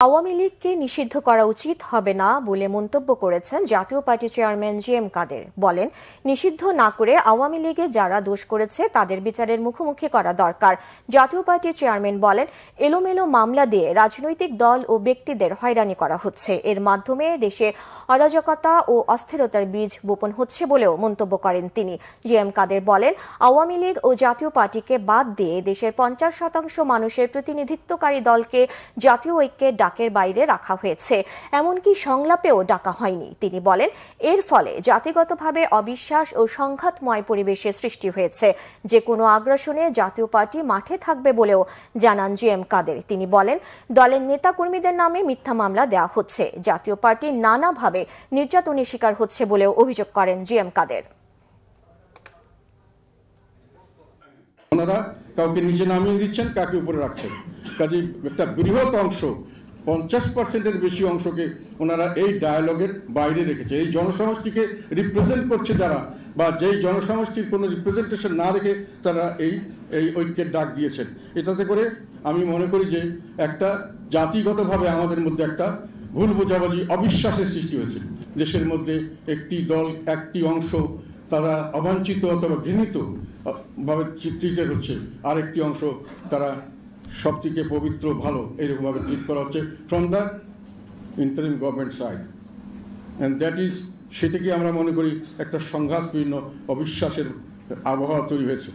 আওয়ামী লীগকে নিষিদ্ধ করা উচিত হবে না বলে মন্তব্য করেছেন জাতীয় পার্টি চেয়ারম্যান জি.এম. কাদের। বলেন, নিষিদ্ধ না করে আওয়ামী লীগে যারা দোষ করেছে তাদের বিচারের মুখোমুখি করা দরকার। জাতীয় পার্টির চেয়ারম্যান বলেন, এলোমেলো মামলা দিয়ে রাজনৈতিক দল ও ব্যক্তিদের হয়রানি করা হচ্ছে। এর মাধ্যমে দেশে অরাজকতা ও অস্থিরতার বীজ বপন হচ্ছে বলেও মন্তব্য করেন তিনি। জি.এম. কাদের বলেন, আওয়ামী লীগ ও জাতীয় পার্টিকে বাদ দিয়ে দেশের 50% মানুষের প্রতিনিধিত্বকারী দলকে জাতীয় ঐক্যের ডাকের বাইরে রাখা হয়েছে, এমনকি সংলাপেও ডাকা হয়নি। তিনি বলেন, এর ফলে জাতিগতভাবে অবিশ্বাস ও সংঘাতময় পরিবেশের সৃষ্টি হয়েছে। যে কোনো আগ্রাসনে জাতীয় পার্টি মাঠে থাকবে বলেও জানান জি.এম. কাদের। তিনি বলেন, দলের নেতাকর্মীদের নামে মিথ্যা মামলা দেওয়া হচ্ছে, জাতীয় পার্টি নানাভাবে নির্যাতনের শিকার হচ্ছে বলেও অভিযোগ করেন জি.এম. কাদের। ওনারা কাউকে নিচে নামিয়ে দিচ্ছেন, কাকে উপরে রাখছেন। কাজে একটা বৃহৎ অংশ, 50%-এর বেশি অংশকে ওনারা এই ডায়ালগের বাইরে রেখেছে। এই জনসমষ্টিকে রিপ্রেজেন্ট করছে যারা, বা যেই জনসমষ্টির কোনো রিপ্রেজেন্টেশন না রেখে তারা এই ঐক্যের ডাক দিয়েছেন। এটাতে করে আমি মনে করি যে একটা জাতিগতভাবে আমাদের মধ্যে একটা ভুল বোঝাবুঝি, অবিশ্বাসের সৃষ্টি হয়েছে। দেশের মধ্যে একটি দল, একটি অংশ তারা অবাঞ্ছিত অথবা ঘৃণিত ভাবে চিত্রিত হচ্ছে, আরেকটি অংশ তারা সবথেকে পবিত্র, ভালো, এরকমভাবে ট্রিট করা হচ্ছে from the interim government side. And that is, সে থেকে আমরা মনে করি একটা সংঘাতপূর্ণ অবিশ্বাসের আবহাওয়া তৈরি হয়েছে।